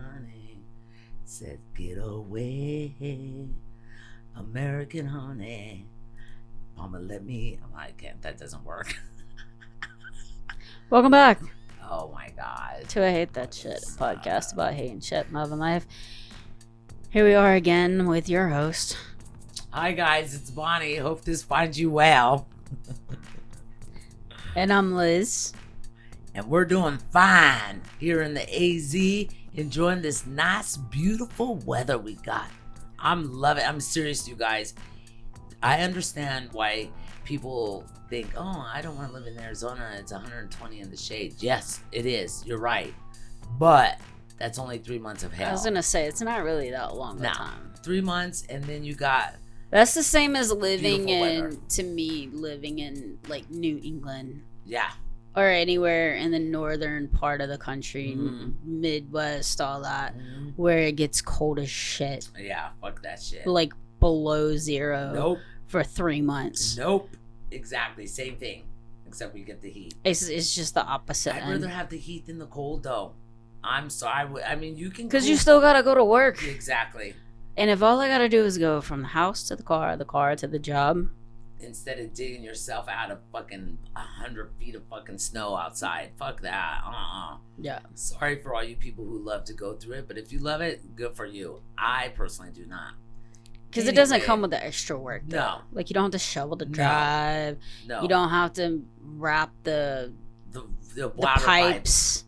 honey. Said, get away, American honey. Mama, let me. I can't. That doesn't work. Welcome back Oh my God. to I Hate That Shit, a podcast about hating shit, love, and life. Here we are again with your host. Hi guys, it's Bonnie. Hope this finds you well. And I'm Liz. And we're doing fine here in the AZ, enjoying this nice, beautiful weather we got. I'm loving it. I'm serious, you guys. I understand why people think, oh, I don't want to live in Arizona. It's 120 in the shade. Yes, it is. You're right. But that's only 3 months of hell. I was going to say, it's not really that long of a Nah, time. 3 months, and then you got... That's the same as living weather. to me, living in, like, New England. Yeah. Or anywhere in the northern part of the country, Mhm. Midwest, all that, Mhm. where it gets cold as shit. Yeah, fuck that shit. Like, below zero Nope. for 3 months. Nope. Exactly. Same thing. Except we get the heat. It's just the opposite I'd end. rather have the heat than the cold, though. I'm sorry. I mean, you can... Because you still gotta go to work. Exactly. And if all I gotta do is go from the house to the car to the job. Instead of digging yourself out of fucking 100 feet of fucking snow outside. Fuck that. Yeah. Sorry for all you people who love to go through it, but if you love it, good for you. I personally do not. Because it doesn't Anyway. come with the extra work, though. No. Like, you don't have to shovel the No. drive. No. You don't have to wrap the The bladder pipes.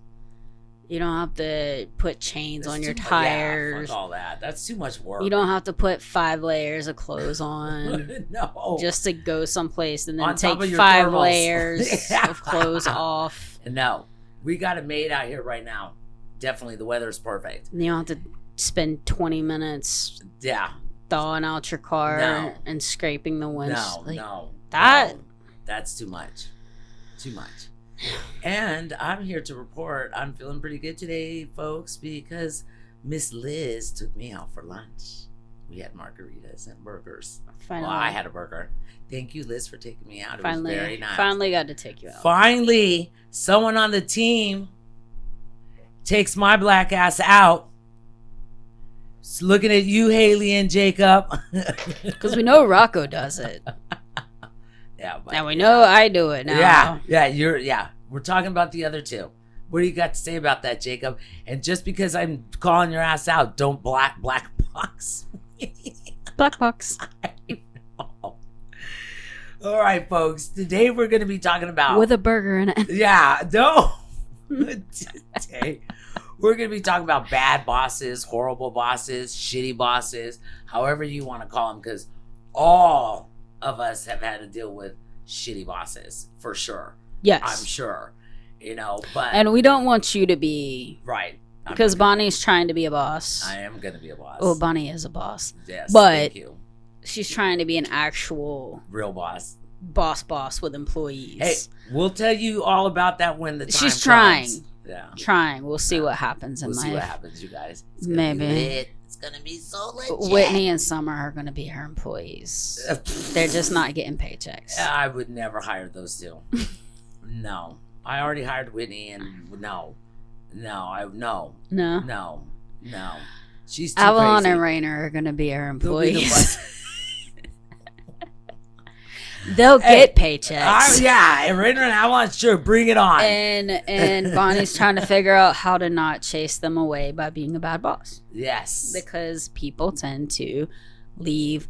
You don't have to put chains That's on your too much- tires. Yeah, fuck all that. That's too much work. You don't have to put 5 layers of clothes on No. just to go someplace and then On top take of your 5 thermals. layers of clothes off. No. We got it made out here right now. Definitely. The weather is perfect. And you don't have to spend 20 minutes Yeah. thawing out your car No. and scraping the windshield. No. that- No. That's too much. Too much. And I'm here to report I'm feeling pretty good today, folks, because Miss Liz took me out for lunch. We had margaritas and burgers. Finally, Well, I had a burger. Thank you, Liz, for taking me out. It was very nice. Finally got to take you out. Finally, someone on the team takes my black ass out. Just looking at you, Haley and Jacob. Because we know Rocco does it. Yeah, but, And we know I do it now. Yeah. We're talking about the other two. What do you got to say about that, Jacob? And just because I'm calling your ass out, don't black box. Black box. All right, folks. Today we're going to be talking about... With a burger in it. Yeah, no. Today, we're going to be talking about bad bosses, horrible bosses, shitty bosses, however you want to call them, because all of us have had to deal with shitty bosses, for sure. Yes. I'm sure. You know, but... And we don't want you to be... Right. Because Bonnie's trying to be a boss. I am going to be a boss. Well, Bonnie is a boss. Yes, but thank you. She's trying to be an actual Real boss. boss with employees. Hey, we'll tell you all about that when the time She's comes. trying. Yeah. Trying. We'll see what happens in We'll life. see what happens, you guys. It's gonna be Maybe. lit. It's going to be so legit. Whitney and Summer are going to be her employees. They're just not getting paychecks. I would never hire those two. No. I already hired Whitney, and no. No? She's too Avalon crazy. and Rainer are going to be her They'll be the employees. boss. They'll Hey, get paychecks. Yeah, and Rainer and Avalon, sure, bring it on. And Bonnie's trying to figure out how to not chase them away by being a bad boss. Yes. Because people tend to leave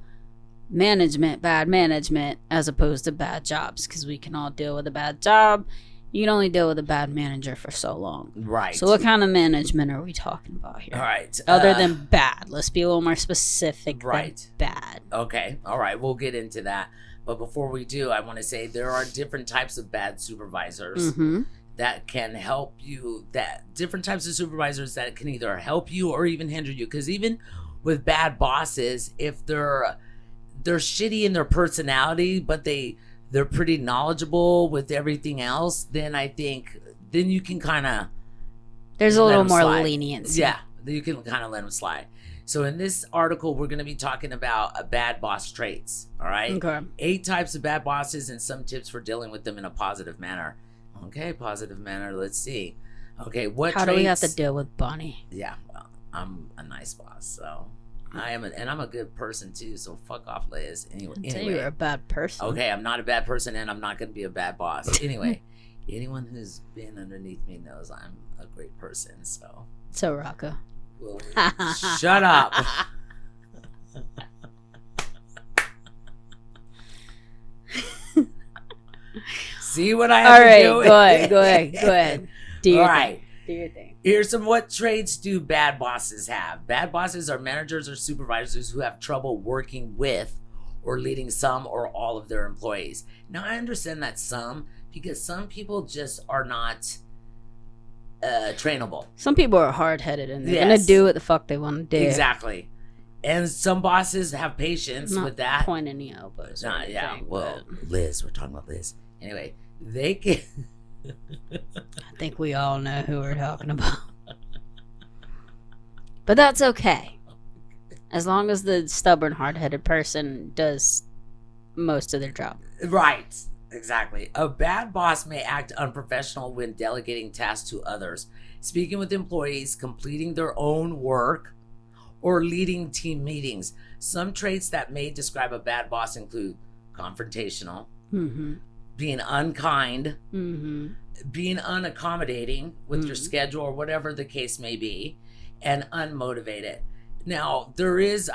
bad management, as opposed to bad jobs. Because we can all deal with a bad job. You can only deal with a bad manager for so long. Right. So what kind of management are we talking about here? All right. Other than bad. Let's be a little more specific Right. than bad. Okay. All right. We'll get into that. But before we do, I want to say there are different types of bad supervisors that can help you. Different types of supervisors that can either help you or even hinder you. Because even with bad bosses, if they're shitty in their personality, but they're pretty knowledgeable with everything else, then I think you can kind of... There's a little more slide. leniency. Yeah, you can kind of let them slide. So in this article, we're going to be talking about bad boss traits, all right? Okay. 8 types of bad bosses and some tips for dealing with them in a positive manner. Okay, positive manner. Let's see. Okay, How do we have to deal with Bonnie? Yeah, well, I'm a nice boss, so I'm a good person too. So fuck off, Liz. Anyway, You're a bad person. Okay, I'm not a bad person, and I'm not going to be a bad boss. Anyway, anyone who's been underneath me knows I'm a great person. So Rocco. Well, shut up. See what I have to do? All right, go ahead. Do your thing. Do your thing. Here's what traits do bad bosses have. Bad bosses are managers or supervisors who have trouble working with or leading some or all of their employees. Now, I understand that some, because some people just are not trainable. Some people are hard-headed and they're going to do what the fuck they want to do. Exactly. And some bosses have patience with that. Point any elbows. Liz, we're talking about Liz. Anyway, they can... I think we all know who we're talking about. But that's okay. As long as the stubborn, hard-headed person does most of their job. Right. Exactly. A bad boss may act unprofessional when delegating tasks to others, speaking with employees, completing their own work, or leading team meetings. Some traits that may describe a bad boss include confrontational, being unkind, being unaccommodating with your schedule or whatever the case may be, and unmotivated. Now,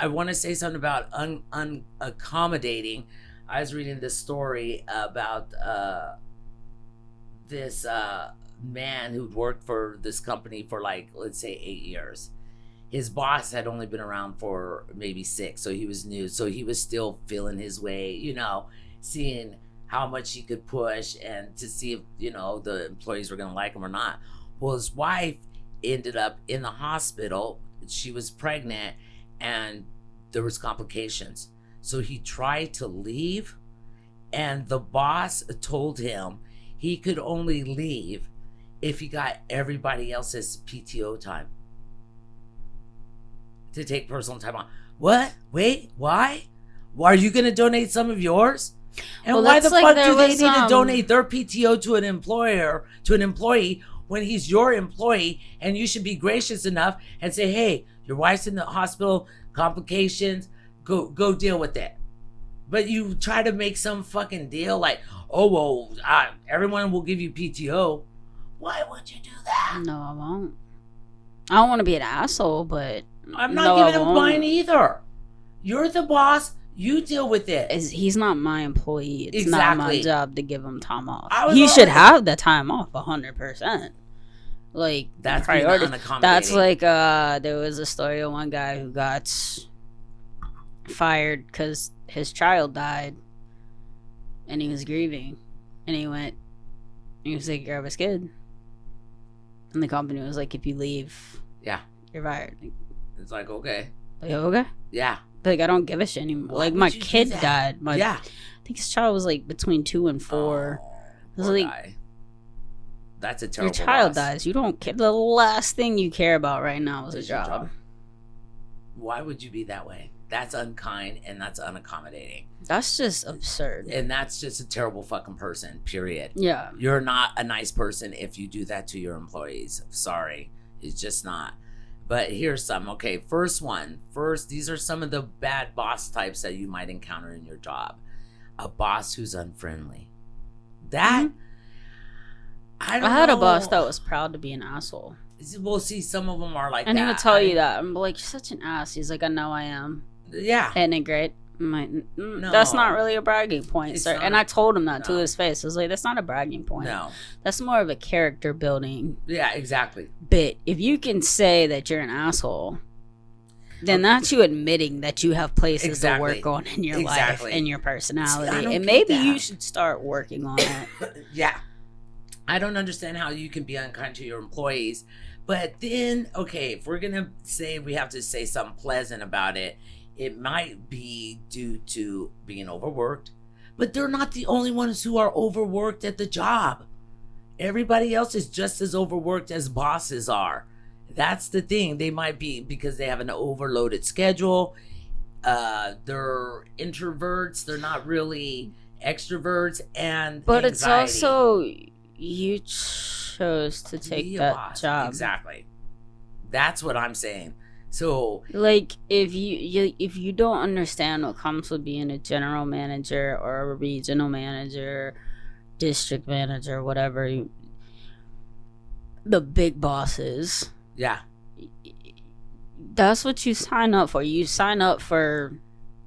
I want to say something about unaccommodating. I was reading this story about this man who'd worked for this company for let's say 8 years. His boss had only been around for maybe 6, so he was new. So he was still feeling his way, seeing how much he could push and to see if, the employees were going to like him or not. Well, his wife ended up in the hospital. She was pregnant and there was complications. So he tried to leave, and the boss told him he could only leave if he got everybody else's PTO time to take personal time off. What? Wait, why? Why are you going to donate some of yours? And why the fuck do they need to donate their PTO to an employee when he's your employee, and you should be gracious enough and say, hey, your wife's in the hospital, complications, go deal with it. But you try to make some fucking deal like, everyone will give you PTO. Why would you do that? No, I won't. I don't want to be an asshole, but I'm not giving him mine either. You're the boss. You deal with it. He's not my employee. It's not my job to give him time off. He should have the time off 100%. That's priority. That's there was a story of one guy who got fired because his child died and he was grieving, and he was taking care of his kid, and the company was like, if you leave, you're fired. It's like, okay. Okay? Yeah. I don't give a shit anymore. My kid died. I think his child was between 2 and 4. Guy. That's a terrible Your child loss. dies. You don't care. The last thing you care about right now is a job. Why would you be that way? That's unkind and that's unaccommodating. That's just absurd. And that's just a terrible fucking person, period. Yeah. You're not a nice person if you do that to your employees. Sorry. It's just not. But here's some. Okay, first, these are some of the bad boss types that you might encounter in your job. A boss who's unfriendly. That, I don't know. I had a boss that was proud to be an asshole. We'll see, some of them are like and that. And he would tell you that. I'm like, you're such an ass. He's like, I know I am. Yeah. Isn't it great? I'm like, no, that's not really a bragging point, sir. And I told him that to his face. I was like, that's not a bragging point. No. That's more of a character building. Yeah, exactly. Bit. If you can say that you're an asshole, then that's you admitting that you have places to work on in your life and your personality. And maybe you should start working on it. Yeah. I don't understand how you can be unkind to your employees. But then, okay, if we're going to say we have to say something pleasant about it, it might be due to being overworked. But they're not the only ones who are overworked at the job. Everybody else is just as overworked as bosses are. That's the thing. They might be because they have an overloaded schedule. They're introverts. They're not really extroverts. But anxiety. It's also, you chose to take that job. Exactly. That's what I'm saying. So, like, if you don't understand what comes with being a general manager or a regional manager, district manager, whatever, the big bosses, yeah, that's what you sign up for. You sign up for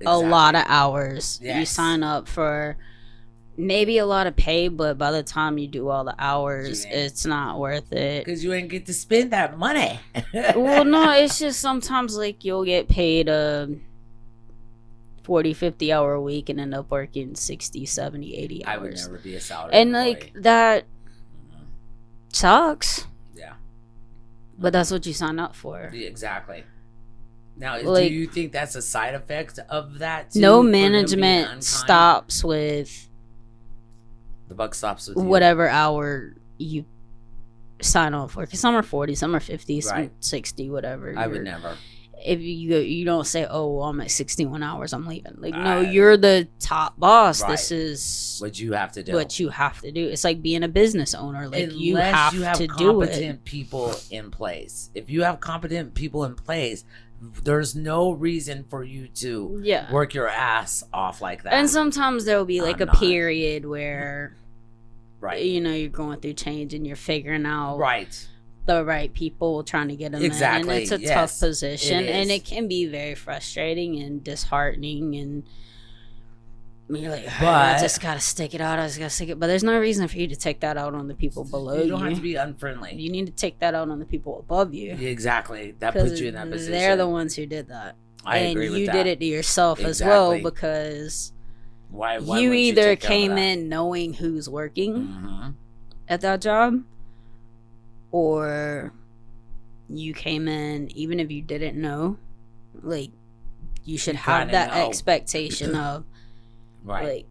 a lot of hours. Yes. You sign up for maybe a lot of pay, but by the time you do all the hours, it's not worth it. Because you ain't get to spend that money. Well, no, it's just sometimes like you'll get paid a 40, 50 hour week and end up working 60, 70, 80 hours. I would never be a salary and employee. like that sucks. Yeah. But that's what you sign up for. Yeah, exactly. Now, Like, do you think that's a side effect of that too? No management stops with the buck stops with you. whatever hour you sign on for, because some are 40, some are 50, some Right. 60, whatever. I would never. If you don't say, oh, well, I'm at 61 hours, I'm leaving. Like, no, you're the top boss. Right. This is what you have to do. what you have to do. It's like being a business owner. Like, Unless you have to do it. competent people in place. If you have competent people in place, there's no reason for you to work your ass off like that. And sometimes there'll be like I'm a not. period where, right, you know, you're going through change and you're figuring out right, the right people, trying to get them exactly. in. And it's a Yes, tough position, it and is. it can be very frustrating and disheartening, and you're like, But- I just gotta stick it out. I just gotta stick it. But there's no reason for you to take that out on the people below you. You don't have to be unfriendly. You need to take that out on the people above you. Yeah, exactly. That puts you in that position. They're the ones who did that. I and agree with you that. did it to yourself as well, Exactly. because Why you wouldn't either take care of came that? in knowing who's working Mhm. at that job, or you came in even if you didn't know. Like, you should You have kinda that know. expectation of Right. like,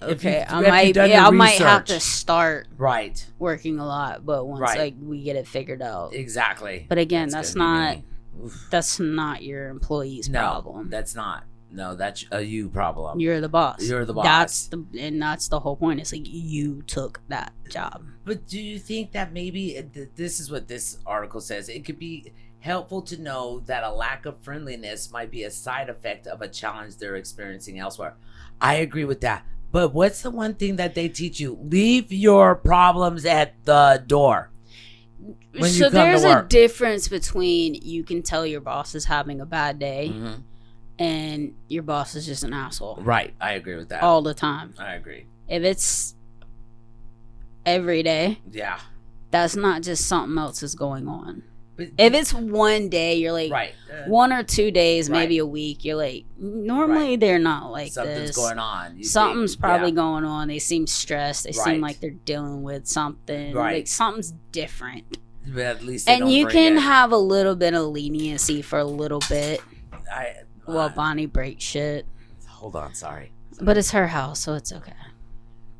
If okay, you- I if you might done your I might have to research. start Right. working a lot, but once Right. like we get it figured out. Exactly. But again, that's gonna be not me. Oof. that's not your employee's No, problem. that's not. No, that's a you problem. You're the boss. You're the boss. That's the whole point. It's like you took that job. But do you think that maybe this is what this article says? It could be helpful to know that a lack of friendliness might be a side effect of a challenge they're experiencing elsewhere. I agree with that. But what's the one thing that they teach you? Leave your problems at the door. When you So come to there's a work. difference between you can tell your boss is having a bad day Mhm. and your boss is just an asshole Right. I agree with that. all the time. I agree. If it's every day, Yeah. that's not just something else is going on. But If it's one day, you're like, right. 1 or 2 days, Right. maybe a week, you're like, normally they're not like something's this. going on. You Something's think, probably yeah. going on. They seem stressed. They Right. seem like they're dealing with something. Right. Like something's different. But at least they And don't you bring can it. have a little bit of leniency for a little bit I, while Bonnie breaks shit. hold on, sorry. But it's her house, so it's okay.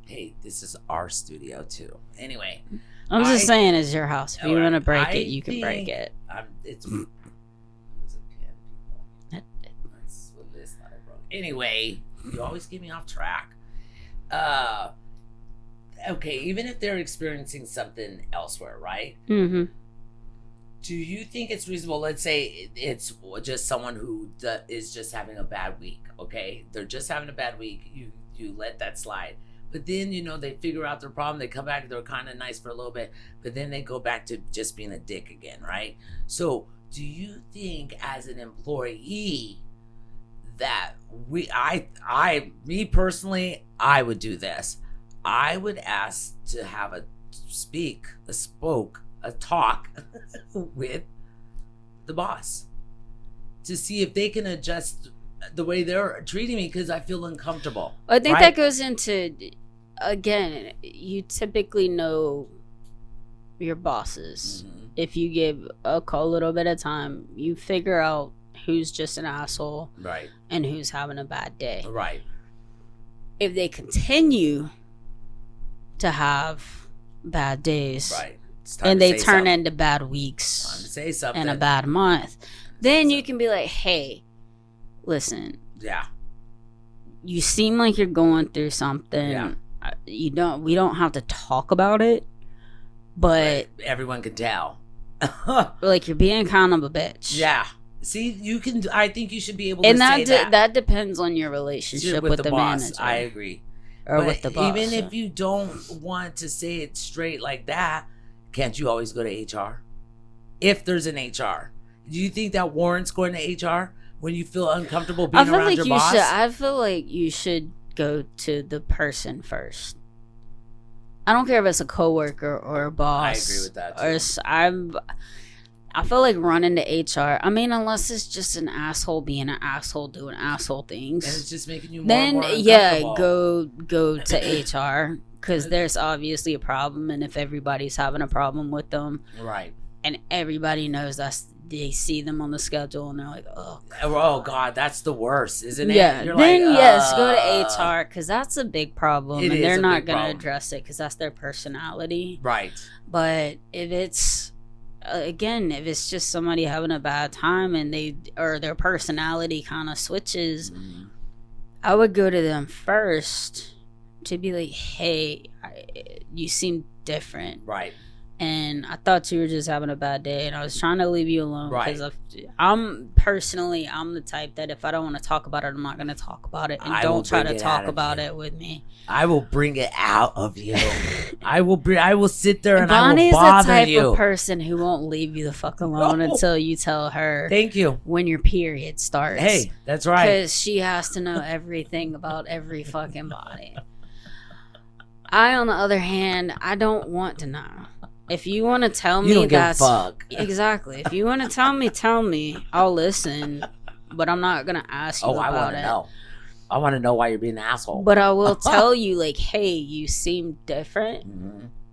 Hey, this is our studio too. Anyway, I'm just I- saying it's your house. If you Alright, want to break I it, you can break think- it. it's a pin, people. That's what this thought I broke. Anyway, you always get me off track. Okay, even if they're experiencing something elsewhere, right? Mm-hmm. Do you think it's reasonable? Let's say it's just someone who is just having a bad week. Okay, they're just having a bad week. You let that slide, but then they figure out their problem. They come back. They're kind of nice for a little bit, but then they go back to just being a dick again, right? So, do you think as an employee that me personally, I would do this? I would ask to have a talk with the boss to see if they can adjust the way they're treating me, because I feel uncomfortable. I think right? that goes into, again, you typically know your bosses. Mhm. If you give a little bit of time, you figure out who's just an asshole Right, and who's having a bad day. right, If they continue to have bad days right. It's time and to they say turn something. into bad Time to weeks say something. and a bad month, then you can be like, hey, listen, Yeah, you seem like you're going through something. Yeah. We don't have to talk about it, but everyone can tell. Like, you're being kind of a bitch. Yeah. See, you can. I think you should be able to And say that. that depends on your relationship with the boss. manager. I agree. Or but with the boss. even if you don't want to say it straight like that, can't you always go to HR? If there's an HR. Do you think that warrants going to HR when you feel uncomfortable being around your boss? I feel like you should go to the person first. I don't care if it's a coworker or a boss. I agree with that too. I feel like running to HR. I mean, unless it's just an asshole being an asshole doing asshole things, and it's just making you more then and more uncomfortable. go to HR, because there's obviously a problem, and if everybody's having a problem with them, right, and everybody knows they see them on the schedule and they're like, oh God, that's the worst, isn't it? Yeah. You're then like, yes, go to HR, because that's a big problem, and they're not going to address it because that's their personality. Right. But if it's if it's just somebody having a bad time and their personality kind of switches, I would go to them first to be like, hey, you seem different. Right. And I thought you were just having a bad day, and I was trying to leave you alone. Right. Because I'm the type that if I don't want to talk about it, I'm not going to talk about it. And don't try to talk about it with me. I will bring it out of you. I will sit there and Bonnie's I will bother the type you. of person who won't leave you the fuck alone until you tell her. Thank you. When your period starts. Hey, that's right. Because she has to know everything about every fucking body. I, on the other hand, I don't want to know. If you want to tell me, you don't give a fuck. Exactly. If you want to tell me. I'll listen, but I'm not gonna ask you about it. I want to know. I want to know why you're being an asshole. But I will tell you, like, hey, you seem different,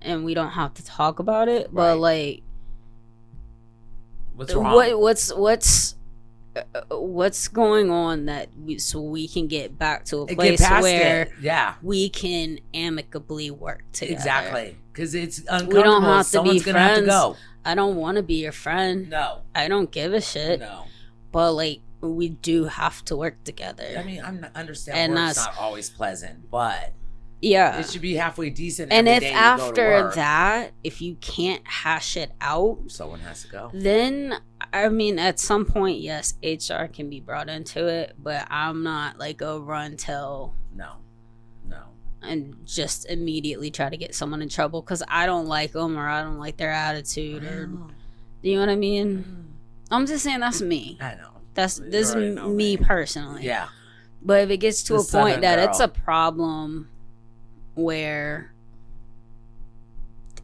and we don't have to talk about it. Right. But like, what's wrong? What's going on so we can get back to a place where we can amicably work together. Exactly. Because it's uncomfortable. We don't have to Someone's be gonna friends. have to go. I don't want to be your friend. No. I don't give a shit. No. But like, we do have to work together. I mean, I understand work's not always pleasant, but yeah, it should be halfway decent. And every if day you go to after work. that, if you can't hash it out, someone has to go. Then I mean, at some point, yes, HR can be brought into it, but I'm not like a run till no, and just immediately try to get someone in trouble because I don't like them or I don't like their attitude or you know what I mean. I'm just saying that's me. I know. This is me personally. Yeah. But if it gets to a point that it's a problem where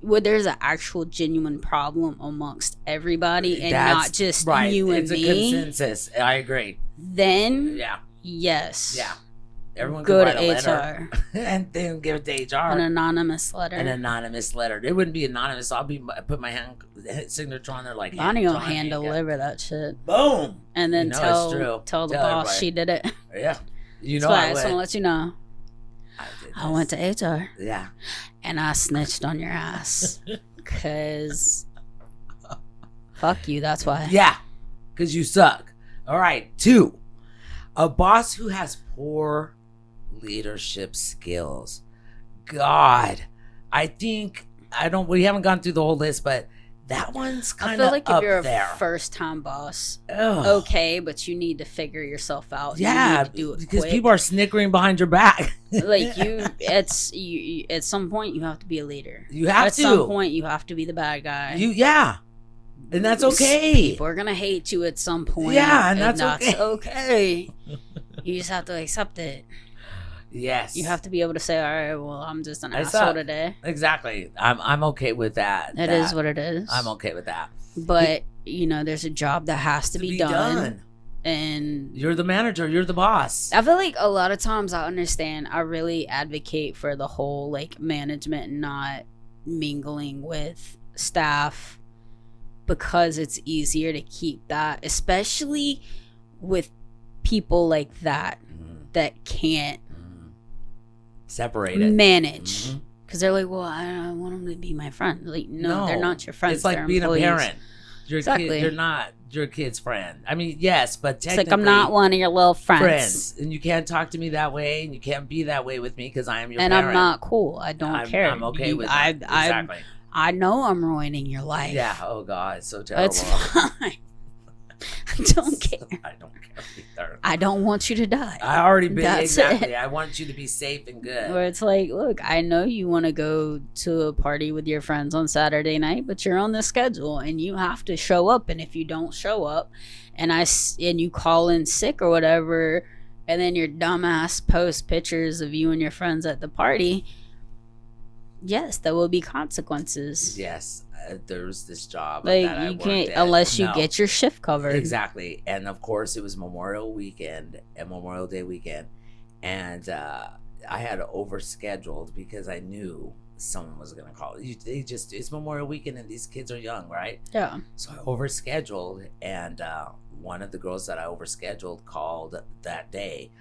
there's an actual genuine problem amongst everybody and not just you and me. It's a consensus. I agree. Then yes. Yeah. Everyone go can to write a HR letter and then give it to HR. An anonymous letter. It wouldn't be anonymous. Put my signature on there like Bonnie will hand deliver that shit. Boom. And then tell the boss everybody. She did it. Yeah. You know I just want to let you know. I went to HR. Yeah. And I snitched on your ass. Cause fuck you, that's why. Yeah. Cause you suck. All right. 2. A boss who has poor leadership skills. God. We haven't gone through the whole list, but that one's kind of up there. I feel like if you're a first-time boss, okay, but you need to figure yourself out. Yeah, you need to do it because quick. people are snickering behind your back. Like at some point you have to be a leader. You have at some point you have to be the bad guy. And that's okay. People are gonna hate you at some point. Yeah, and that's okay. You just have to accept it. Yes. You have to be able to say, all right, well, I'm just an asshole today. Exactly. I'm okay with that. It is what it is. I'm okay with that. But, there's a job that has to be done. And you're the manager. You're the boss. I feel like a lot of times I really advocate for the whole, like, management not mingling with staff because it's easier to keep that, especially with people like that can't separate it, manage, because they're like, well, I want them to be my friend. Like, no, they're not your friends. It's like being employees. A parent. You're not your kid's friend. I mean, yes, but technically, it's like I'm not one of your little friends, and you can't talk to me that way, and you can't be that way with me because I am your and parent. I'm not cool. I don't care. I'm okay with that. Exactly. I know I'm ruining your life. Yeah. Oh God, it's so terrible. That's fine. I don't care. I don't care either. I don't want you to die. I already been That's exactly. it. I want you to be safe and good. Where it's like, look, I know you want to go to a party with your friends on Saturday night, but you're on the schedule and you have to show up. And if you don't show up, and you call in sick or whatever, and then your dumbass post pictures of you and your friends at the party, yes, there will be consequences. Yes, there's this job Like that I you worked can't at. unless you No. get your shift covered. Exactly. And of course, it was Memorial Weekend and Memorial Day weekend. And I had overscheduled because I knew someone was going to call. It's Memorial Weekend and these kids are young, right? Yeah. So I overscheduled. And one of the girls that I overscheduled called that day.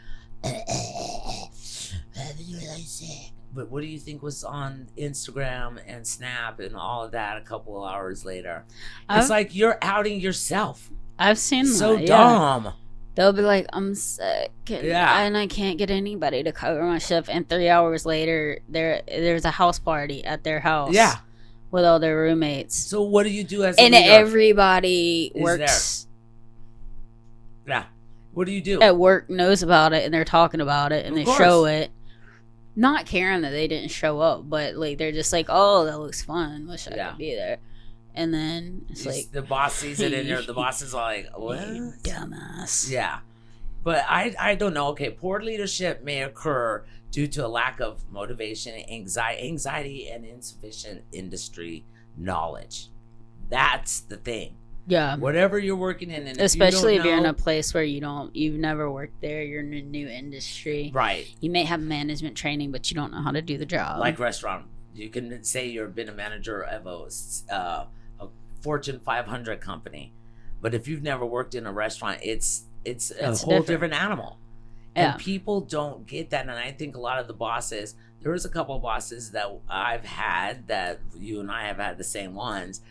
But what do you think was on Instagram and Snap and all of that a couple of hours later? It's like you're outing yourself. I've seen So that, dumb. Yeah. They'll be like, I'm sick. And I can't get anybody to cover my shift. And 3 hours later, there's a house party at their house. Yeah. With all their roommates. So what do you do as a and leader? Everybody works. Yeah. What do you do? At work knows about it and they're talking about it and Of they course. show it. Not caring that they didn't show up, but like they're just like, oh, that looks fun. Wish I could be there. And then it's like the boss sees it and the boss is like, what? You dumbass. Yeah. But I don't know. Okay, poor leadership may occur due to a lack of motivation, anxiety, and insufficient industry knowledge. That's the thing. Yeah. Whatever you're working in, and especially if you're in a place where you've never worked there, you're in a new industry. Right. You may have management training, but you don't know how to do the job. Like restaurant. You can say you've been a manager of a Fortune 500 company, but if you've never worked in a restaurant, it's a whole different animal. Yeah. And people don't get that. And I think a lot of the bosses, there was a couple of bosses that I've had, that you and I have had the same ones,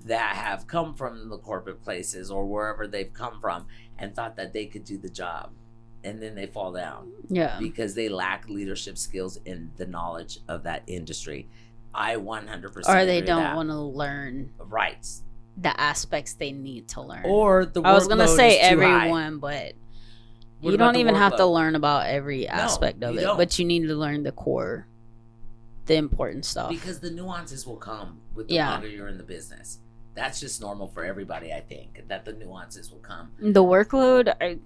that have come from the corporate places or wherever they've come from and thought that they could do the job. And then they fall down. Yeah. Because they lack leadership skills and the knowledge of that industry. I 100% or they agree don't want to learn right the aspects they need to learn. Or the workload I was going to say is too everyone, high. But What you about don't the even have to workload? learn about every aspect of you it. don't. But you need to learn the core, the important stuff. Because the nuances will come with the longer you're in the business. That's just normal for everybody, I think, that the nuances will come. The workload, I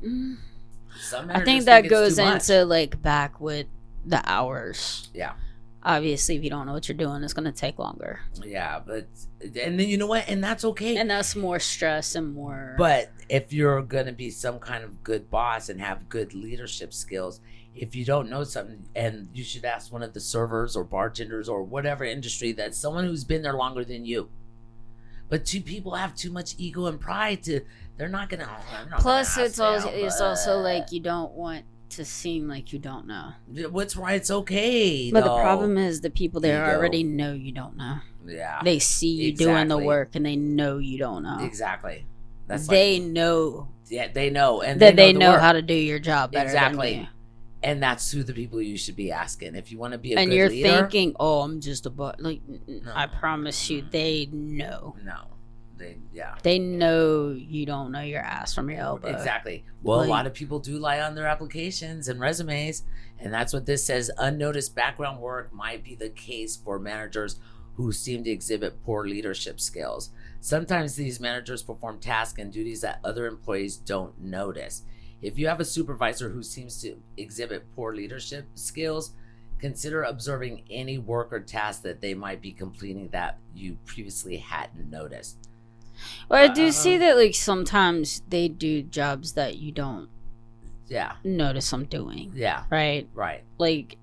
think that goes into like back with the hours. Yeah. Obviously, if you don't know what you're doing, it's going to take longer. Yeah, and then you know what? And that's okay. And that's more stress and more. But if you're going to be some kind of good boss and have good leadership skills, if you don't know something, and you should ask one of the servers or bartenders or whatever industry, that's someone who's been there longer than you. But people have too much ego and pride they're not going to. Plus, it's also like you don't want to seem like you don't know. What's right? It's okay. But the problem is the people there already know you don't know. Yeah. They see you doing the work and they know you don't know. Exactly. They know. Yeah, they know. And that they know how to do your job better exactly. than you. And that's who the people you should be asking. If you want to be a and good you're leader, thinking, oh, I'm just a butt. Like, no, I promise you, they know. No. They know you don't know your ass from your elbow. Exactly. Well, a lot of people do lie on their applications and resumes. And that's what this says. Unnoticed background work might be the case for managers who seem to exhibit poor leadership skills. Sometimes these managers perform tasks and duties that other employees don't notice. If you have a supervisor who seems to exhibit poor leadership skills, consider observing any work or task that they might be completing that you previously hadn't noticed. Well, I do see that like sometimes they do jobs that you don't notice them doing. Yeah. Right? Right. Like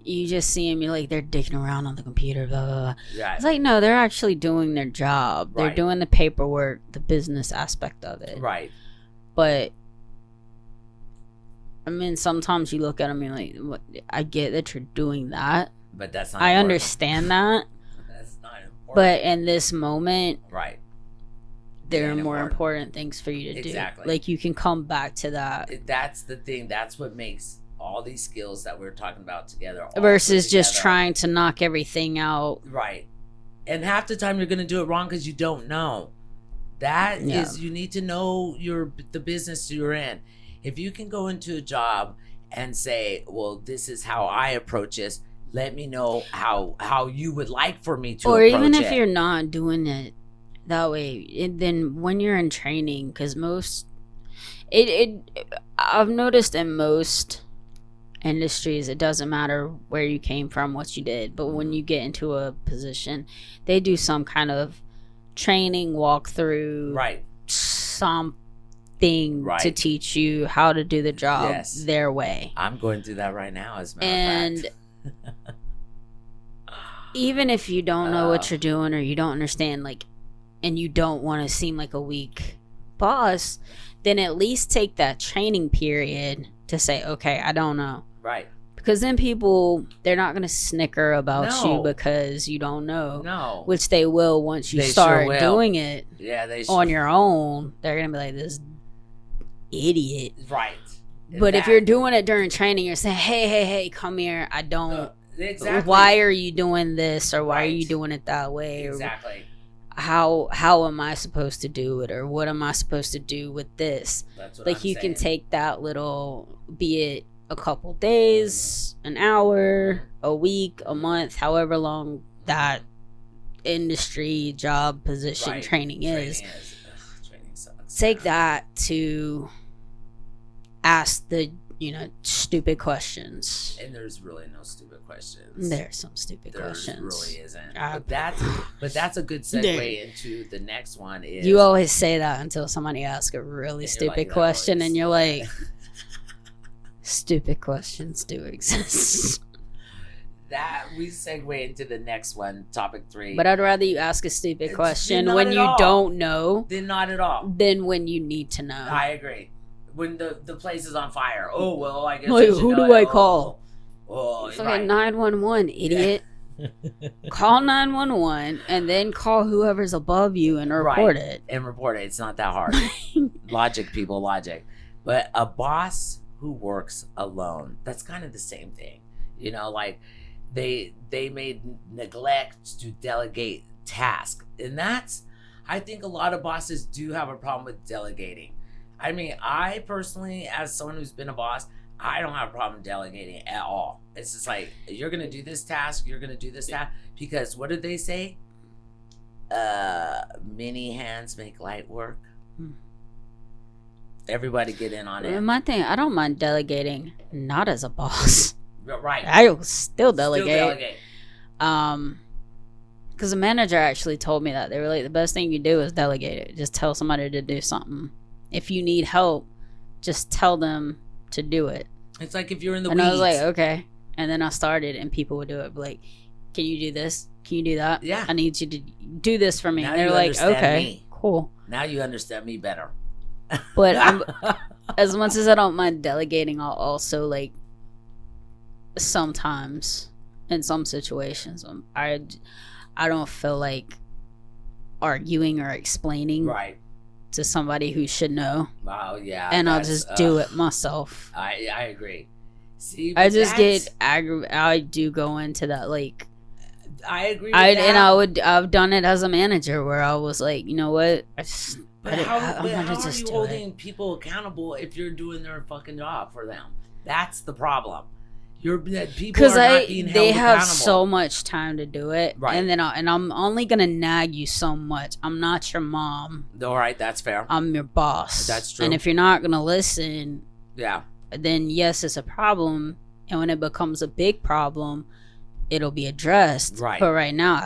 you just see them, you're like, they're dicking around on the computer, blah, blah, blah. Right. It's like, no, they're actually doing their job. They're doing the paperwork, the business aspect of it. Right. But I mean, sometimes you look at them and you're like, what? I get that you're doing that. But that's not I important. understand that. That's not important. But in this moment, right, there are more important things for you to do. Like you can come back to that. That's the thing. That's what makes all these skills that we're talking about together versus just trying to knock everything out. Right. And half the time you're going to do it wrong because you don't know. That is, you need to know the business you're in. If you can go into a job and say, well, this is how I approach this, let me know how you would like for me to approach it. Or even if you're not doing it that way, then when you're in training, because I've noticed in most industries, it doesn't matter where you came from, what you did, but when you get into a position, they do some kind of training walkthrough, right? Something to teach you how to do the job their way. I'm going through that right now, as a matter of fact. Even if you don't know what you're doing, or you don't understand, like, and you don't want to seem like a weak boss, then at least take that training period to say, okay, I don't know. Right. Because then people, they're not going to snicker about you because you don't know. No. Which they will once you start doing it on your own. They're going to be like, this idiot. Right. But if you're doing it during training, you're saying, hey, come here. I don't. Exactly. Why are you doing this? Or why are you doing it that way? Exactly. Or how am I supposed to do it? Or what am I supposed to do with this? That's what like, you can take that little, be it a couple days, an hour, a week, a month, however long that industry, job, position, training is. Training sucks. Take that to ask the, stupid questions. And there's really no stupid questions. There's some stupid questions. There really isn't. But that's a good segue into the next one. Is you always say that until somebody asks a really stupid question, and you're like, stupid questions do exist. That we segue into the next one, topic 3. But I'd rather you ask a stupid question when you don't know than not at all. Than when you need to know. I agree. When the place is on fire. Oh, well, I guess who do I call? Oh, fucking 911, idiot. Call 911 and then call whoever's above you and report it. And report it. It's not that hard. Logic, people, logic. But a boss who works alone, that's kind of the same thing. Like they may neglect to delegate tasks. And that's, I think a lot of bosses do have a problem with delegating. I mean, I personally, as someone who's been a boss, I don't have a problem delegating at all. It's just like, you're going to do this task, you're going to do this task. Because what did they say? Many hands make light work. Everybody get in on it. My thing, I don't mind delegating, not as a boss. Right. I will still delegate. Because the manager actually told me that. They were like, the best thing you do is delegate it. Just tell somebody to do something. If you need help, just tell them to do it. It's like if you're in the weeds. And I was like, okay. And then I started, and people would do it. Like, can you do this? Can you do that? Yeah. I need you to do this for me. Now and they're like, okay, cool. Now you understand me better. But as much as I don't mind delegating, I'll also, like, sometimes in some situations, I don't feel like arguing or explaining to somebody who should know. Wow, yeah. And I'll just do it myself. I agree. See, I just get aggravated. I do go into that, like, I agree with that. And I've done it as a manager where I was like, you know what? How are you holding people accountable if you're doing their fucking job for them? That's the problem. People are not being held they have accountable. So much time to do it, and then I'm only gonna nag you so much. I'm not your mom. All right, that's fair. I'm your boss. That's true. And if you're not gonna listen, then yes, it's a problem. And when it becomes a big problem, it'll be addressed. Right. But right now,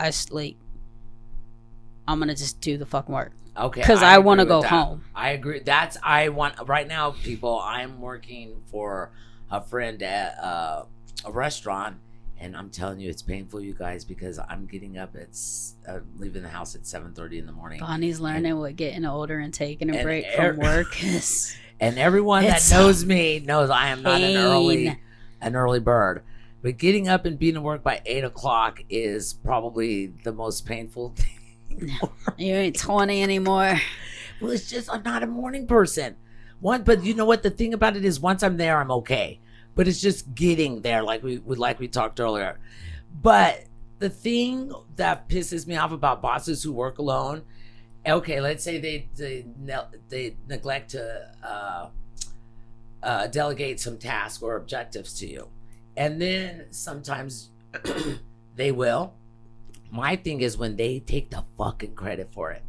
I'm gonna just do the fucking work. Okay. Because I want to go home. I agree. Right now, people. I'm working for a friend at a restaurant, and I'm telling you, it's painful, you guys, because I'm getting up at leaving the house at 7:30 in the morning. Bonnie's learning what getting older and taking a break from work is. And everyone that knows me knows I am not an early bird. But getting up and being at work by 8 o'clock is probably the most painful thing. You ain't 20 anymore. Well, it's just I'm not a morning person. But you know what? The thing about it is, once I'm there, I'm okay. But it's just getting there, like we talked earlier. But the thing that pisses me off about bosses who work alone, okay, let's say they neglect to delegate some tasks or objectives to you, and then sometimes they will. My thing is when they take the fucking credit for it.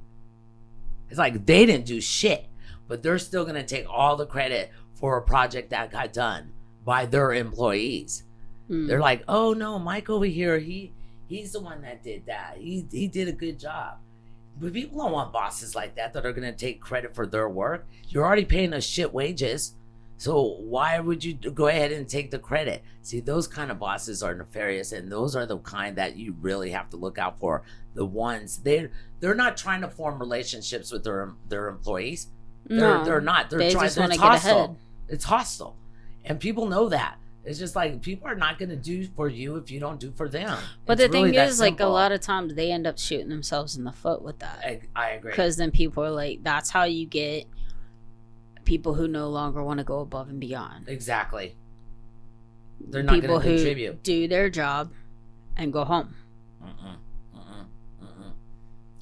It's like they didn't do shit, but they're still gonna take all the credit for a project that got done by their employees. They're like, oh no, Mike over here, he's the one that did that. He did a good job. But people don't want bosses like that are gonna take credit for their work. You're already paying us shit wages. So why would you go ahead and take the credit? See, those kind of bosses are nefarious, and those are the kind that you really have to look out for. The ones they're not trying to form relationships with their employees. They're not. They're trying. Just want to it's get hostile. ahead. It's hostile, and people know that. It's just like people are not going to do for you if you don't do for them. But It's the thing really that is, like, a simple. lot of times they end up shooting themselves in the foot with that. I agree. Because then people are like, that's how you get people who no longer want to go above and beyond. Exactly. They're not going to contribute. Do their job and go home.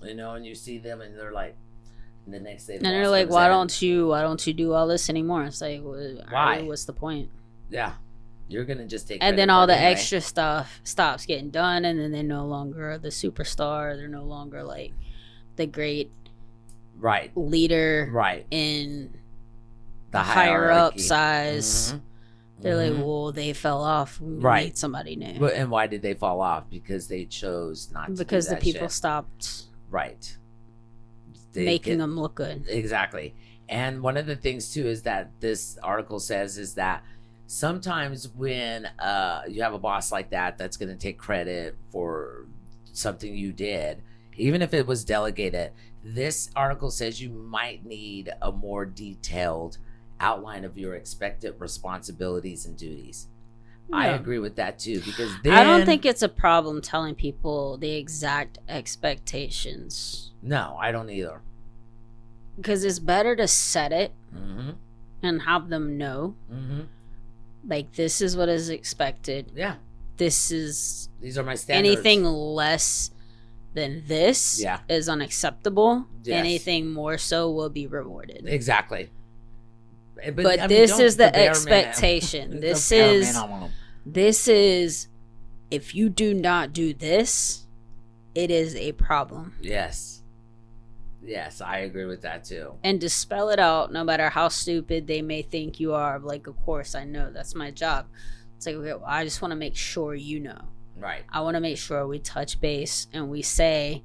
You know, and you see them, and they're like, the next day. And they're like, why don't you do all this anymore? It's like, Why? What's the point? Yeah, you're gonna just take. And then all the extra stuff stops getting done, and then they're no longer the superstar. They're no longer like the great leader in the higher up hierarchy. size. They're like, well, they fell off. We need somebody new. But, and why did they fall off? Because they chose not to. Because do the that people shit. stopped making them look good. Exactly. And one of the things too is that this article says is that sometimes when you have a boss like that that's going to take credit for something you did, even if it was delegated, this article says you might need a more detailed outline of your expected responsibilities and duties. Yeah. I agree with that too, because then, I don't think it's a problem telling people the exact expectations. No, I don't either. Because it's better to set it and have them know. Like, this is what is expected. Yeah. These are my standards. Anything less than this is unacceptable. Yes. Anything more so will be rewarded. Exactly. But I mean, this is the expectation. This is if you do not do this, it is a problem. Yes, I agree with that too. And to spell it out, no matter how stupid they may think you are, like, of course I know, that's my job. It's like, okay, well, I just want to make sure you know. Right. I want to make sure we touch base and we say,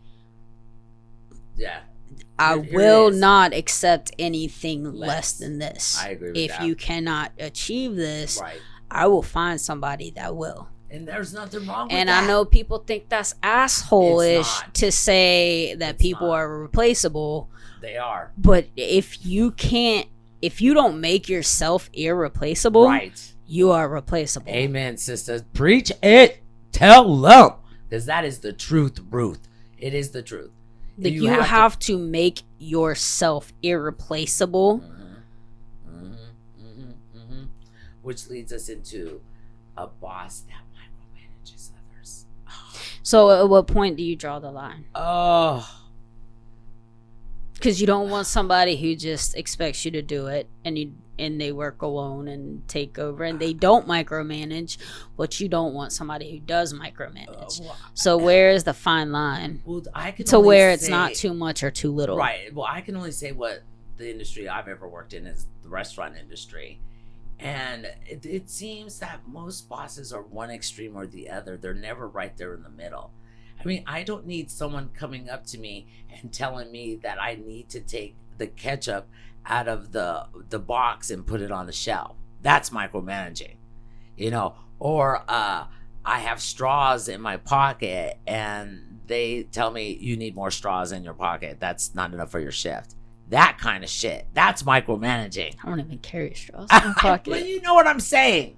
I will not accept anything less than this. I agree with that. If you cannot achieve this, I will find somebody that will. And there's nothing wrong with that. And I know people think that's asshole-ish to say that people are replaceable. They are. But if you don't make yourself irreplaceable, you are replaceable. Amen, sister. Preach it. Tell them. Because that is the truth, Ruth. It is the truth. Like, you have to make yourself irreplaceable. Which leads us into a boss that micromanages others. So at what point do you draw the line? Because you don't want somebody who just expects you to do it and they work alone and take over and they don't micromanage, but you don't want somebody who does micromanage. So where is the fine line to where it's not too much or too little? Right. Well, I can only say what the industry I've ever worked in is the restaurant industry. And it seems that most bosses are one extreme or the other. They're never right there in the middle. I mean, I don't need someone coming up to me and telling me that I need to take the ketchup out of the box and put it on the shelf. That's micromanaging, or I have straws in my pocket and they tell me you need more straws in your pocket. That's not enough for your shift. That kind of shit. That's micromanaging. I don't even carry straws in my pocket. But you know what I'm saying.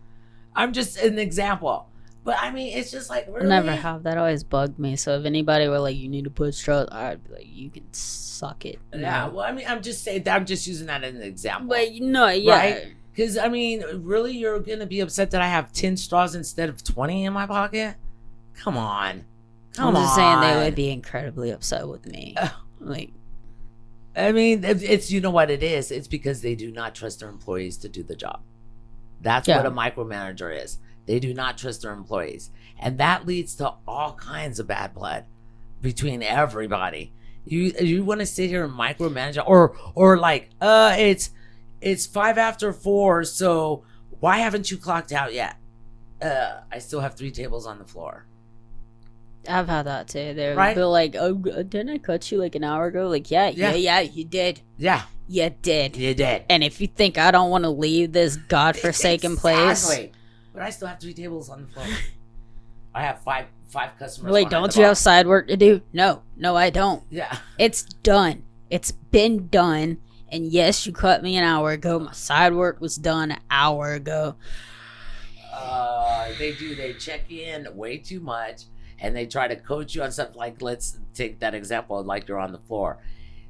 I'm just an example. But I mean, it's just like, really? Never have. That always bugged me. So if anybody were like, you need to put straws, I'd be like, you can suck it. Yeah, well, I mean, I'm just using that as an example. But right? Because, I mean, really, you're going to be upset that I have 10 straws instead of 20 in my pocket? Come on. Come I'm just saying they on. would be incredibly upset with me. Like, I mean, it's you know what it is. It's because they do not trust their employees to do the job. That's what a micromanager is. They do not trust their employees, and that leads to all kinds of bad blood between everybody. You want to sit here and micromanage, or like, it's 5:04, so why haven't you clocked out yet? I still have 3 tables on the floor. I've had that too. They're Right? like, oh, didn't I cut you like an hour ago? Like, yeah, you did. Yeah, You did. you did. And if you think I don't want to leave this godforsaken place, Exactly. But I still have 3 tables on the floor. I have five customers. like, don't you have side work to do? No, I don't. Yeah. It's done. It's been done. And yes, you cut me an hour ago. My side work was done an hour ago. They do. They check in way too much, and they try to coach you on something. Like, let's take that example, like you're on the floor.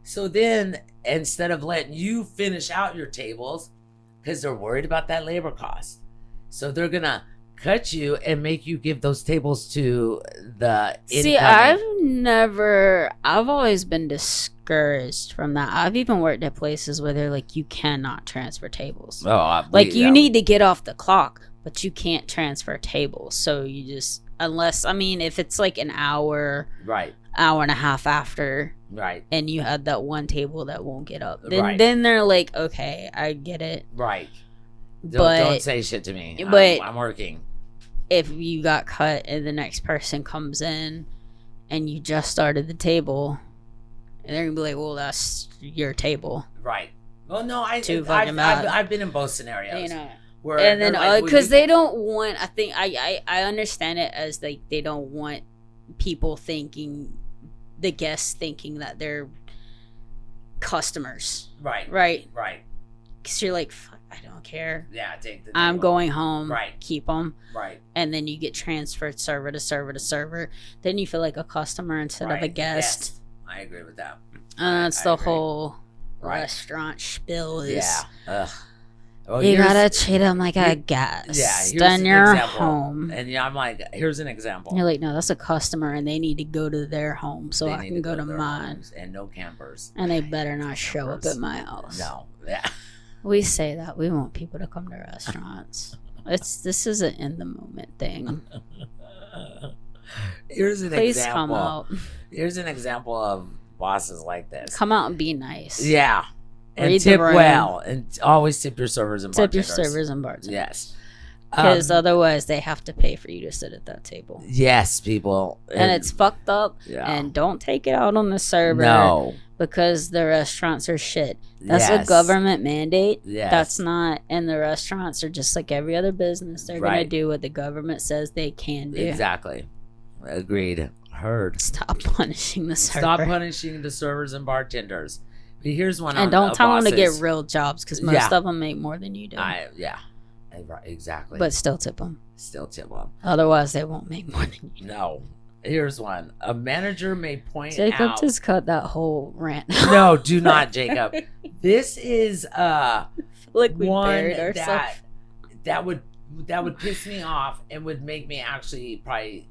So then, instead of letting you finish out your tables, because they're worried about that labor cost, so they're gonna cut you and make you give those tables to the See, I've always been discouraged from that. I've even worked at places where they're like, you cannot transfer tables. Like, you need to get off the clock, but you can't transfer tables. So you just, unless, I mean, if it's like an hour, right, hour and a half after, right, and you had that one table that won't get up, then they're like, okay, I get it. Right. But don't say shit to me. But I'm working. If you got cut and the next person comes in and you just started the table, and they're gonna be like, well, that's your table. Right. Well, no, I've been in both scenarios. You know. Where and then because they don't want, I think I understand it as like they don't want people thinking, the guests thinking that they're customers. Right. Because you're like, fuck, I don't care. Yeah, take the table. I'm going home. Right. Keep them. Right. And then you get transferred server to server to server. Then you feel like a customer instead of a guest. I agree with that. And that's the whole restaurant spiel is. Yeah. Ugh. Well, you gotta treat them like a guest. Yeah, here's in your example. home. And yeah, I'm like, here's an example. You're like, no, that's a customer, and they need to go to their home, so I can go to mine. And no campers. And they better not show up at my house. No. Yeah. We say that we want people to come to restaurants. This is an in the moment thing. Here's an Please example. come out. Here's an example of bosses like this. Come out and be nice. Yeah. And Read tip the room. well. And always tip your servers and bartenders. Tip your servers and bartenders. Yes. Because otherwise they have to pay for you to sit at that table. Yes, people. And it's fucked up. Yeah. And don't take it out on the server. No. Because the restaurants are shit. That's a government mandate. Yes. That's not. And the restaurants are just like every other business. They're going to do what the government says they can do. Exactly. Agreed. Heard. Stop punishing the server. Stop punishing the servers and bartenders. But here's one. And don't tell them to get real jobs because most of them make more than you do. Exactly. But still tip them. Still tip them. Otherwise, they won't make more than you. No. Here's one. A manager may point Jacob out. just cut that whole rant. No, do not, Jacob. This is like we one buried ourselves. that would piss me off and would make me actually probably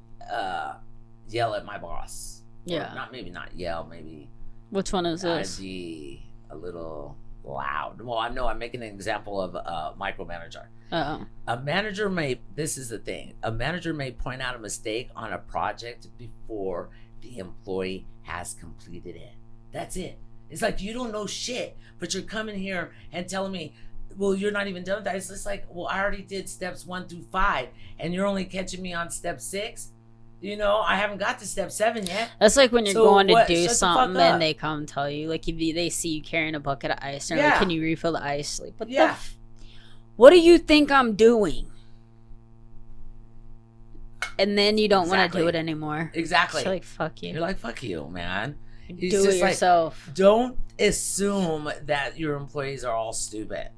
yell at my boss. Yeah. Or not yell, maybe. Which one is this? Be a little loud. Well, I know I'm making an example of a micromanager. Uh-oh. This is the thing. A manager may point out a mistake on a project before the employee has completed it. That's it. It's like, you don't know shit, but you're coming here and telling me, well, you're not even done with that. It's just like, well, I already did steps 1 through 5, and you're only catching me on step 6. You know, I haven't got to step 7 yet. That's like when you're going to do something and they come tell you, like, if they see you carrying a bucket of ice, and they're like, can you refill the ice? Like, what do you think I'm doing? And then you don't want to do it anymore. Exactly. You're like, fuck you. You're like, fuck you, man. Do it yourself. Like, don't assume that your employees are all stupid.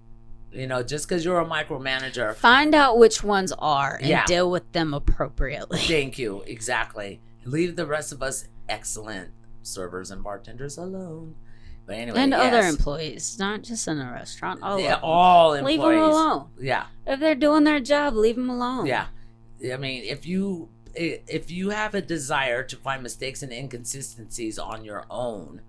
You know, just because you're a micromanager. Find out which ones are and deal with them appropriately. Thank you. Exactly. Leave the rest of us excellent servers and bartenders alone. But anyway, and other employees, not just in a restaurant. All employees. Leave them alone. Yeah. If they're doing their job, leave them alone. Yeah. I mean, if you if you have a desire to find mistakes and inconsistencies on your own,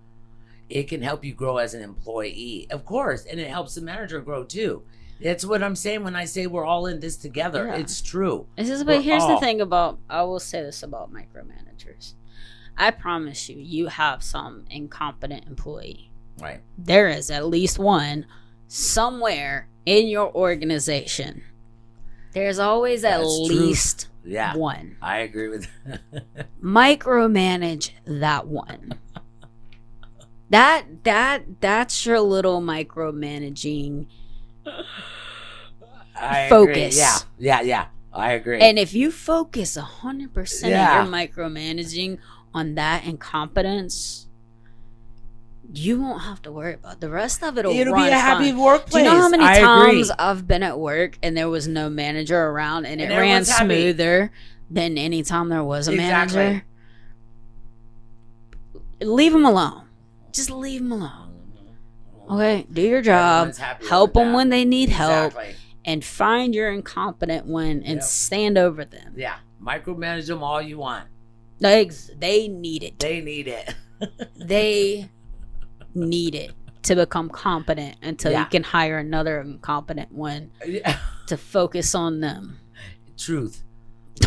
it can help you grow as an employee, of course, and it helps the manager grow too. That's what I'm saying when I say we're all in this together. Yeah. It's true. But here's the thing about, I will say this about micromanagers. I promise you have some incompetent employee. Right. There is at least one somewhere in your organization. There's always at least one. I agree with that. Micromanage that one. That's your little micromanaging focus. Agree. Yeah. I agree. And if you focus 100% of your micromanaging on that incompetence, you won't have to worry about the rest of it. It'll be a happy workplace. Do you know how many times I've been at work and there was no manager around and it ran smoother than any time there was a manager? Leave them alone. Just leave them alone. Okay, do your job. Help them when they need help, and find your incompetent one and stand over them. Yeah, micromanage them all you want. They need it. They need it. They need it to become competent until you can hire another incompetent one to focus on them. Truth.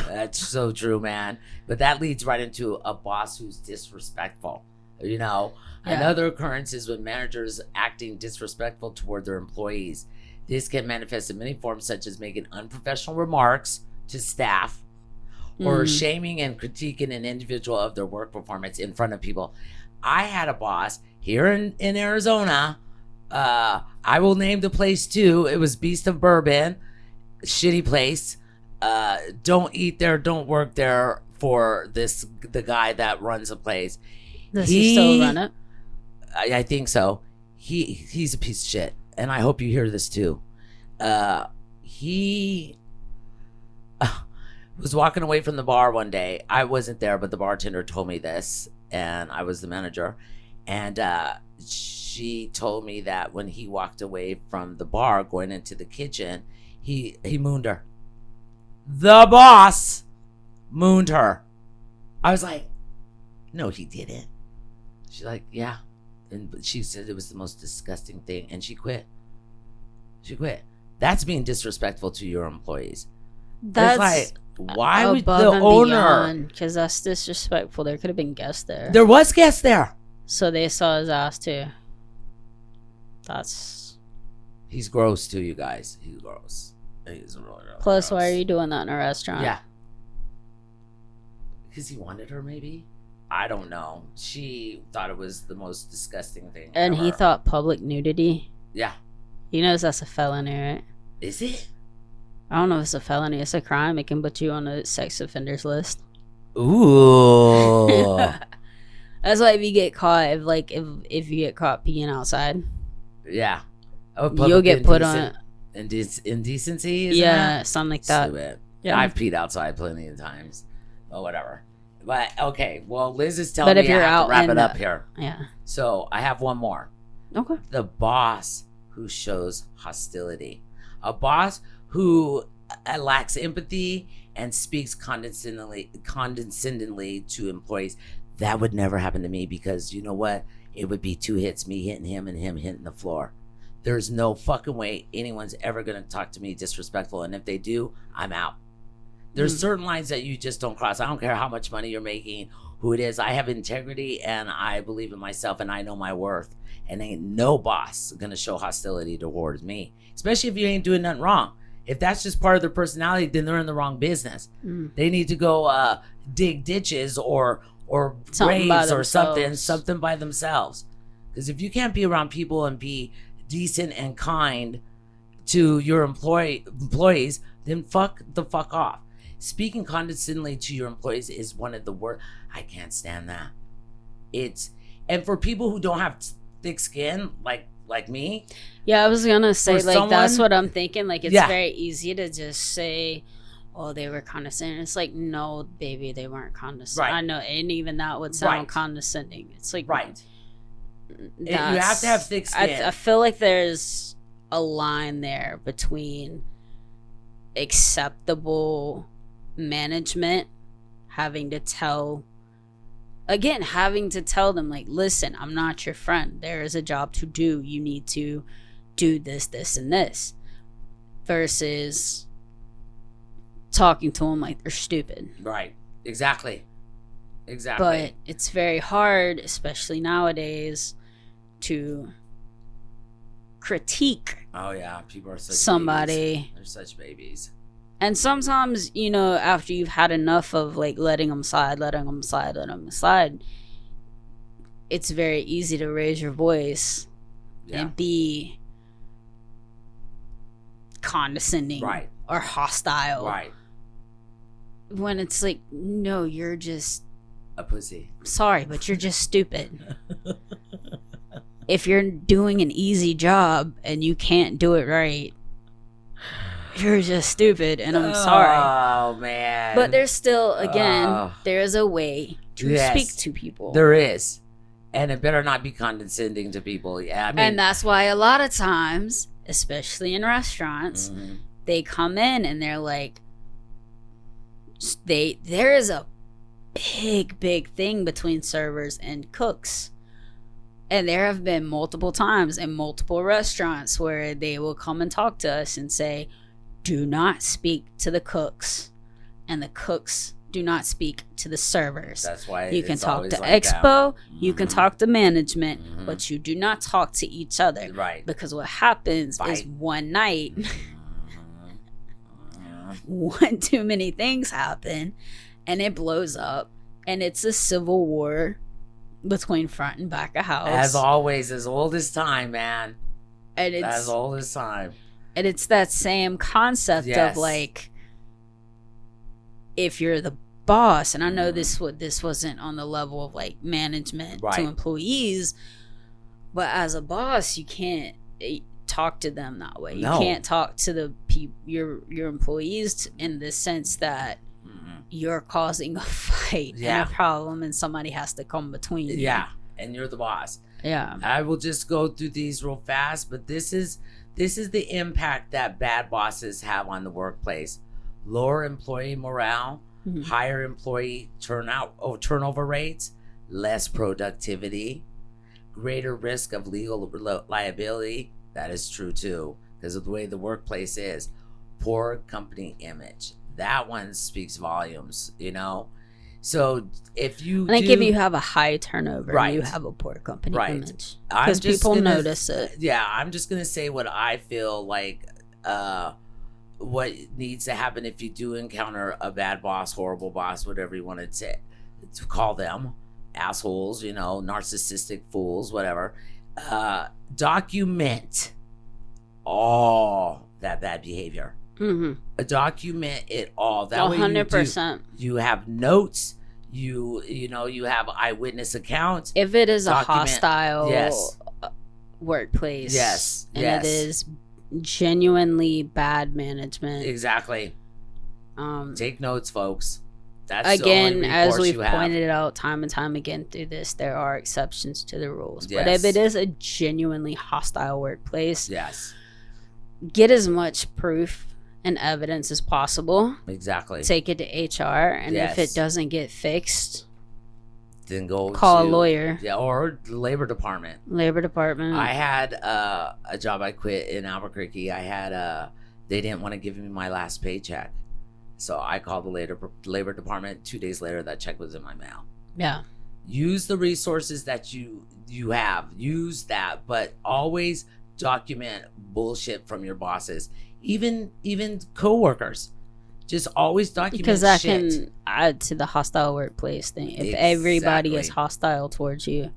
That's so true, man. But that leads right into a boss who's disrespectful. You know, another occurrence is when managers acting disrespectful toward their employees. This can manifest in many forms, such as making unprofessional remarks to staff, or shaming and critiquing an individual of their work performance in front of people. I had a boss here in Arizona. I will name the place too. It was Beast of Bourbon. Shitty place. Don't eat there, don't work there for the guy that runs the place. Does he still run it? I think so. He's a piece of shit. And I hope you hear this too. He was walking away from the bar one day. I wasn't there, but the bartender told me this, and I was the manager. And she told me that when he walked away from the bar going into the kitchen, he mooned her. The boss mooned her. I was like, no, he didn't. She's like, yeah. And she said it was the most disgusting thing, and she quit. That's being disrespectful to your employees. That's like, why would the owner? Because that's disrespectful. There could have been guests there. There was guests there, so they saw his ass too. He's gross too, you guys. He's gross. He's really Plus, gross. Why are you doing that in a restaurant? Yeah, because he wanted her, maybe. I don't know. She thought it was the most disgusting thing and ever. He thought public nudity. Yeah. You know that's a felony, right? Is it? I don't know if it's a felony. It's a crime. It can put you on a sex offenders list. Ooh. That's why if you get caught, if you get caught peeing outside, yeah, you'll get put on indecency. Yeah, something like that. Stupid. Yeah, I've peed outside plenty of times. Or whatever. But okay, well, Liz is telling me I have to wrap it up here. Yeah. So I have one more. Okay. The boss who shows hostility. A boss who lacks empathy and speaks condescendingly to employees. That would never happen to me, because you know what? It would be 2 hits, me hitting him and him hitting the floor. There's no fucking way anyone's ever going to talk to me disrespectful. And if they do, I'm out. There's certain lines that you just don't cross. I don't care how much money you're making, who it is. I have integrity and I believe in myself and I know my worth. And ain't no boss going to show hostility towards me, especially if you ain't doing nothing wrong. If that's just part of their personality, then they're in the wrong business. They need to go dig ditches or graves or something by themselves. Because if you can't be around people and be decent and kind to your employees, then fuck off. Speaking condescendingly to your employees is one of the worst. I can't stand that. And for people who don't have thick skin like me. Yeah, I was gonna say that's what I'm thinking. Like it's very easy to just say, "Oh, they were condescending." It's like, no, baby, they weren't condescending. Right. I know, and even that would sound condescending. It's like you have to have thick skin. I feel like there's a line there between acceptable management having to tell them, like, listen, I'm not your friend. There is a job to do. You need to do this, this, and this. Versus talking to them like they're stupid. Right. Exactly. But it's very hard, especially nowadays, to critique. Oh yeah, people are such somebody. Babies. They're such babies. And sometimes, you know, after you've had enough of like letting them slide, it's very easy to raise your voice and be condescending, right, or hostile, right, when it's like, no, you're just a pussy. Sorry, but you're just stupid. If you're doing an easy job and you can't do it right, you're just stupid, and I'm sorry. Oh man. But there's still, again, there's a way to speak to people. There is. And it better not be condescending to people. Yeah, I mean, and that's why a lot of times, especially in restaurants, they come in and they're like, there is a big thing between servers and cooks. And there have been multiple times in multiple restaurants where they will come and talk to us and say, do not speak to the cooks, and the cooks do not speak to the servers. That's why you can talk to like Expo, you can talk to management, but you do not talk to each other. Right. Because what happens is one night, one too many things happen, and it blows up, and it's a civil war between front and back of house. As always, as old as time, man. And it's as old as time. And it's that same concept of like, if you're the boss, and I know this wasn't on the level of like management to employees, but as a boss, you can't talk to them that way. You can't talk to the your employees in the sense that you're causing a fight and a problem, and somebody has to come between you. Yeah, and you're the boss. Yeah. I will just go through these real fast, but this is the impact that bad bosses have on the workplace. Lower employee morale, higher employee turnover rates, less productivity, greater risk of legal liability. That is true too, because of the way the workplace is. Poor company image. That one speaks volumes, you know? So if you if you have a high turnover, you have a poor company image. Because people notice it. Yeah, I'm just going to say what I feel like what needs to happen if you do encounter a bad boss, horrible boss, whatever you want to call them, assholes, you know, narcissistic fools, whatever. Document all that bad behavior. Document it all. That 100%. You have notes. You have eyewitness accounts. If it is a hostile workplace, and it is genuinely bad management, exactly. Take notes, folks. That's again, as we've pointed out time and time again through this, there are exceptions to the rules. But if it is a genuinely hostile workplace, get as much proof and evidence as possible. Exactly. Take it to HR, and if it doesn't get fixed, then call a lawyer. Yeah, or the labor department. I had a job I quit in Albuquerque. They didn't want to give me my last paycheck, so I called the labor department. 2 days later, that check was in my mail. Yeah. Use the resources that you have. Use that, but always document bullshit from your bosses. Even coworkers, just always document because that can add to the hostile workplace thing. If everybody is hostile towards you,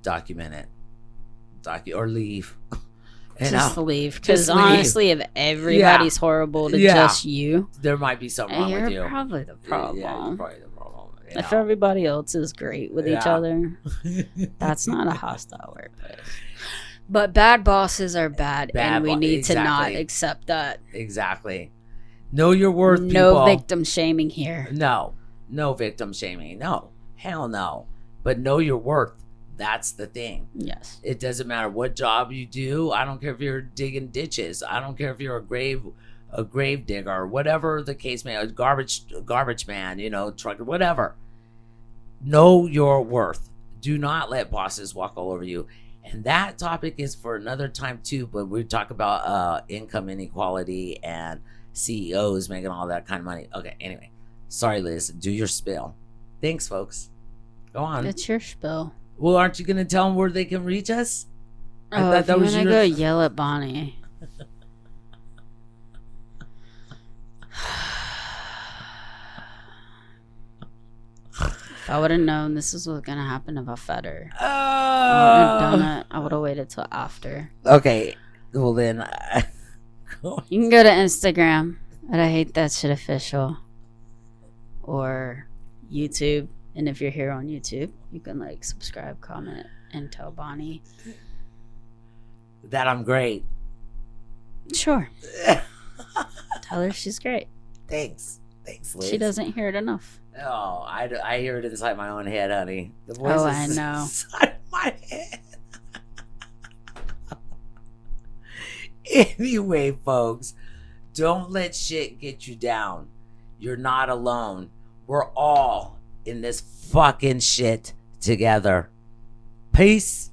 document it, or leave. Just leave, because honestly, if everybody's horrible to just you, there might be something wrong with you. You're probably the problem. Yeah, you're probably the problem. If everybody else is great with each other, that's not a hostile workplace. But bad bosses are bad, and we need to not accept that. Exactly. Know your worth, people. No victim shaming here. No victim shaming. No. Hell no. But know your worth. That's the thing. Yes. It doesn't matter what job you do. I don't care if you're digging ditches. I don't care if you're a grave a grave digger, whatever the case may, a garbage man, you know, trucker, whatever. Know your worth. Do not let bosses walk all over you. And that topic is for another time too, but we talk about income inequality and CEOs making all that kind of money. Okay, anyway. Sorry, Liz. Do your spill. Thanks, folks. Go on. It's your spill. Well, aren't you going to tell them where they can reach us? Oh, if you want to go yell at Bonnie. If I would have known this was what's going to happen if I fed her, I wouldn't have done it. I would have waited till after. Okay. Well, then. You can go to Instagram at I Hate That Shit Official or YouTube. And if you're here on YouTube, you can like subscribe, comment, and tell Bonnie that I'm great. Sure. Tell her she's great. Thanks, Liz. She doesn't hear it enough. Oh, I hear it inside my own head, honey. The voice I know. Inside my head. Anyway, folks, don't let shit get you down. You're not alone. We're all in this fucking shit together. Peace.